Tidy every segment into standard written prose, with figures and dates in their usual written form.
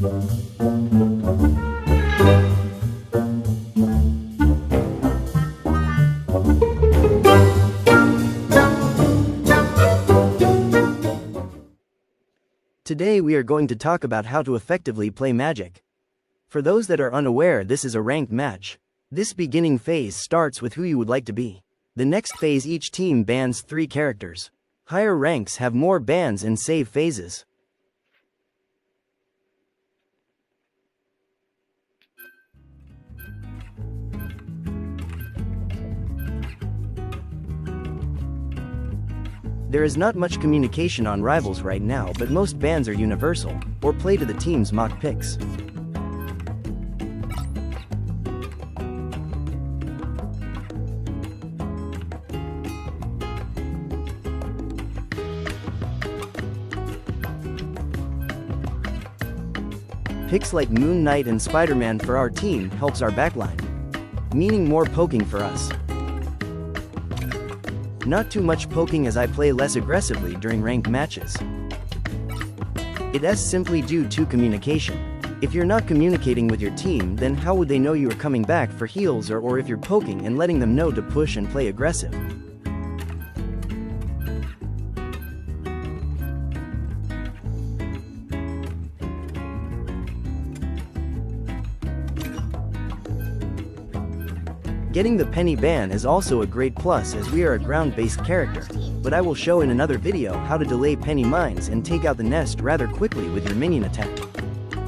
Today we are going to talk about how to effectively play Magik. For those that are unaware, this is a ranked match. This beginning phase starts with who you would like to be. The next phase, each team bans 3 characters. Higher ranks have more bans and save phases. There is not much communication on rivals right now, but most bans are universal, or play to the team's mock picks. Picks like Moon Knight and Spider-Man for our team helps our backline, meaning more poking for us. Not too much poking, as I play less aggressively during ranked matches. It is simply due to communication. If you're not communicating with your team, then how would they know you are coming back for heals, or if you're poking and letting them know to push and play aggressive? Getting the penny ban is also a great plus, as we are a ground-based character, but I will show in another video how to delay penny mines and take out the nest rather quickly with your minion attack.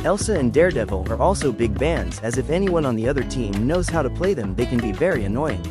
Elsa and Daredevil are also big bans, as if anyone on the other team knows how to play them, they can be very annoying.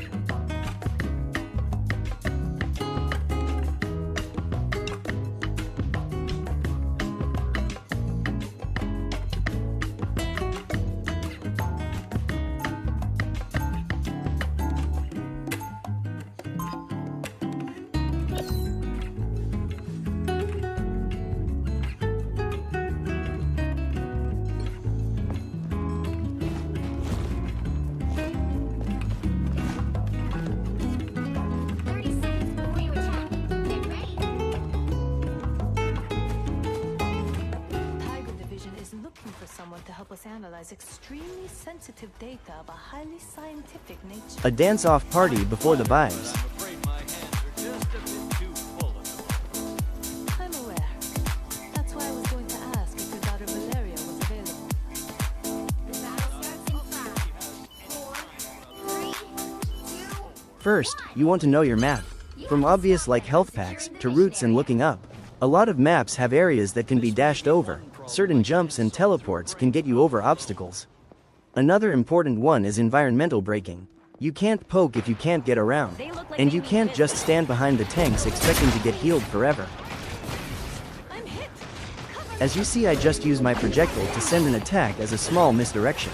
To help us analyze extremely sensitive data of a highly scientific nature. A dance-off party before the vibes. I'm aware. That's why I was going to ask if your daughter Valeria was available. The battle starts in 5, 4, 3, 2. First, you want to know your map. From obvious like health packs, to routes and looking up. A lot of maps have areas that can be dashed over. Certain jumps and teleports can get you over obstacles. Another important one is environmental braking. You can't poke if you can't get around. And you can't just stand behind the tanks expecting to get healed forever. As you see, I just use my projectile to send an attack as a small misdirection.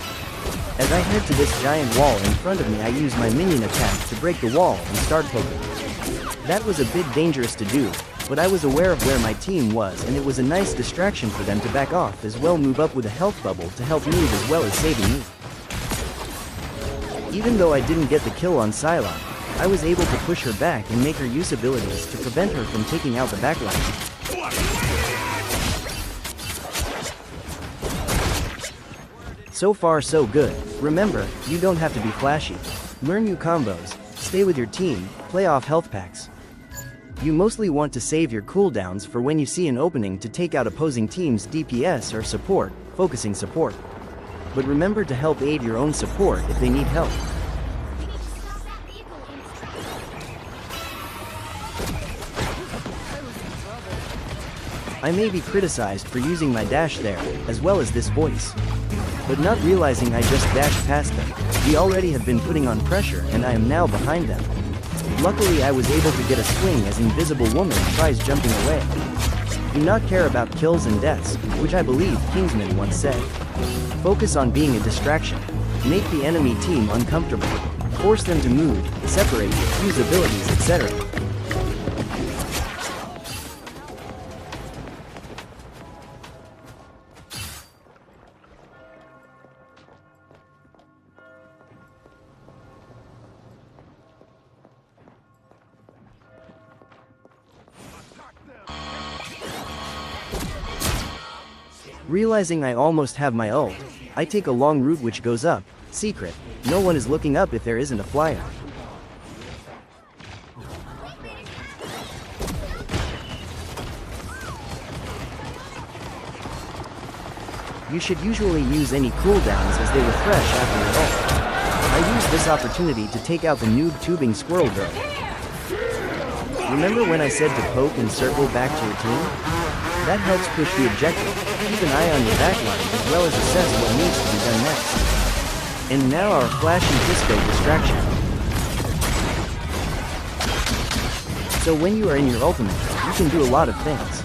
As I head to this giant wall in front of me, I use my minion attack to break the wall and start poking. That was a bit dangerous to do, but I was aware of where my team was, and it was a nice distraction for them to back off, as well move up with a health bubble to help move as well as saving me. Even though I didn't get the kill on Psylocke, I was able to push her back and make her use abilities to prevent her from taking out the backline. So far so good. Remember, you don't have to be flashy. Learn new combos, stay with your team, play off health packs. You mostly want to save your cooldowns for when you see an opening to take out opposing teams' DPS or support, focusing support. But remember to help aid your own support if they need help. I may be criticized for using my dash there, as well as this voice. But not realizing I just dashed past them, we already have been putting on pressure and I am now behind them. Luckily I was able to get a swing as Invisible Woman tries jumping away. Do not care about kills and deaths, which I believe Kingsman once said. Focus on being a distraction. Make the enemy team uncomfortable. Force them to move, separate, use abilities, etc. Realizing I almost have my ult, I take a long route which goes up, secret, no one is looking up if there isn't a flyer. You should usually use any cooldowns as they refresh after your ult. I used this opportunity to take out the noob tubing squirrel girl. Remember when I said to poke and circle back to your team? That helps push the objective. Keep an eye on your backline as well as assess what needs to be done next. And now our flashy disco distraction. So when you are in your ultimate, you can do a lot of things.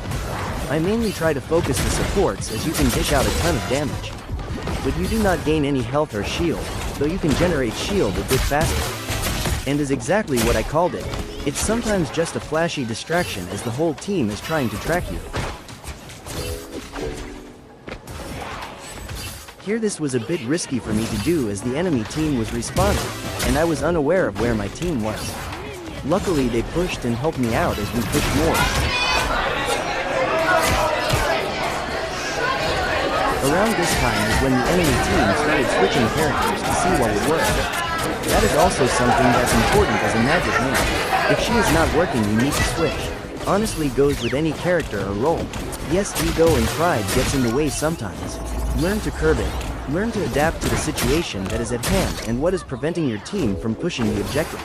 I mainly try to focus the supports as you can dish out a ton of damage. But you do not gain any health or shield, though you can generate shield a bit faster. And is exactly what I called it. It's sometimes just a flashy distraction as the whole team is trying to track you. Here this was a bit risky for me to do as the enemy team was respawning, and I was unaware of where my team was. Luckily they pushed and helped me out as we pushed more. Around this time is when the enemy team started switching characters to see what would work. That is also something that's important as a Magik main. If she is not working you need to switch. Honestly goes with any character or role. Yes, ego and pride gets in the way sometimes. Learn to curb it. Learn to adapt to the situation that is at hand and what is preventing your team from pushing the objective.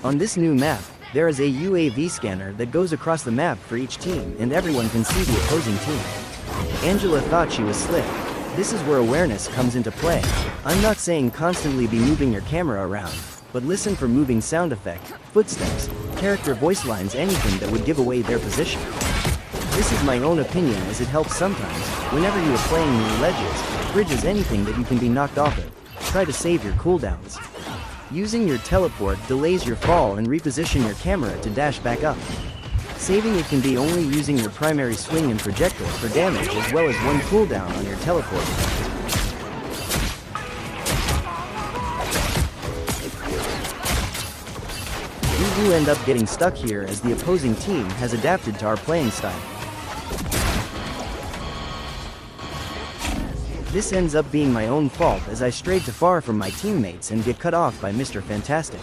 On this new map, there is a UAV scanner that goes across the map for each team and everyone can see the opposing team. Angela thought she was slick. This is where awareness comes into play. I'm not saying constantly be moving your camera around, but listen for moving sound effect, footsteps, character voice lines, anything that would give away their position. This is my own opinion as it helps sometimes, whenever you are playing near ledges, bridges, anything that you can be knocked off of. Try to save your cooldowns. Using your teleport delays your fall and reposition your camera to dash back up. Saving it can be only using your primary swing and projectile for damage as well as one cooldown on your teleport. We do end up getting stuck here as the opposing team has adapted to our playing style. This ends up being my own fault as I strayed too far from my teammates and get cut off by Mr. Fantastic.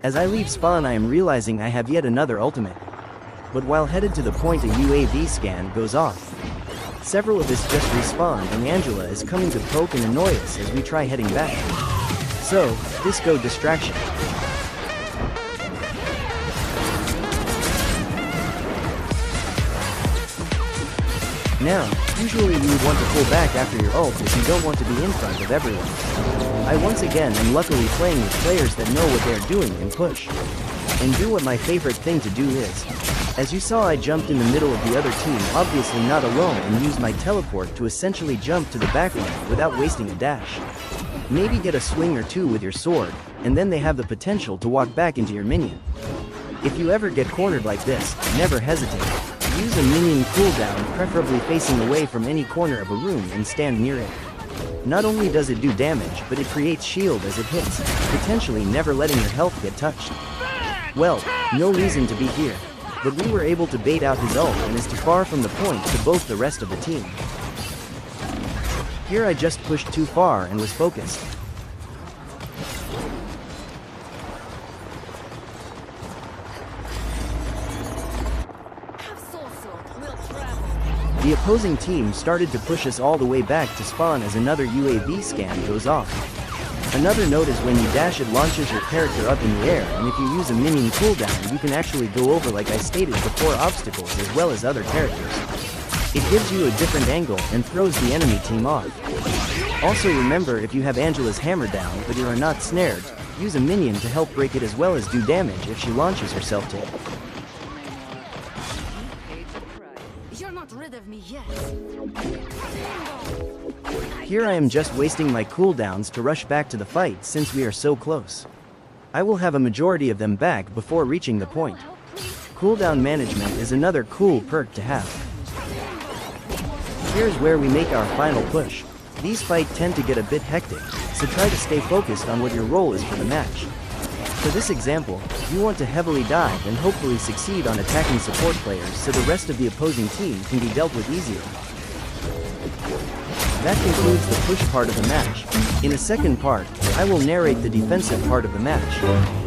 As I leave spawn I am realizing I have yet another ultimate. But while headed to the point a UAV scan goes off. Several of us just respawned and Angela is coming to poke and annoy us as we try heading back. So, disco distraction. Now, usually you would want to pull back after your ult as you don't want to be in front of everyone. I once again am luckily playing with players that know what they are doing and push. And do what my favorite thing to do is. As you saw I jumped in the middle of the other team, obviously not alone, and used my teleport to essentially jump to the backline without wasting a dash. Maybe get a swing or two with your sword, and then they have the potential to walk back into your minion. If you ever get cornered like this, never hesitate. Use a minion cooldown, preferably facing away from any corner of a room and stand near it. Not only does it do damage, but it creates shield as it hits, potentially never letting your health get touched. Well, no reason to be here. But we were able to bait out his ult and is too far from the point to both the rest of the team. Here I just pushed too far and was focused. The opposing team started to push us all the way back to spawn as another UAV scan goes off. Another note is when you dash it launches your character up in the air, and if you use a minion cooldown you can actually go over, like I stated before, obstacles as well as other characters. It gives you a different angle and throws the enemy team off. Also remember, if you have Angela's hammer down but you are not snared, use a minion to help break it as well as do damage if she launches herself to it. You're not rid of me yet. Here I am just wasting my cooldowns to rush back to the fight since we are so close. I will have a majority of them back before reaching the point. Cooldown management is another cool perk to have. Here's where we make our final push. These fights tend to get a bit hectic, so try to stay focused on what your role is for the match. For this example, you want to heavily dive and hopefully succeed on attacking support players so the rest of the opposing team can be dealt with easier. That concludes the push part of the match. In a second part, I will narrate the defensive part of the match.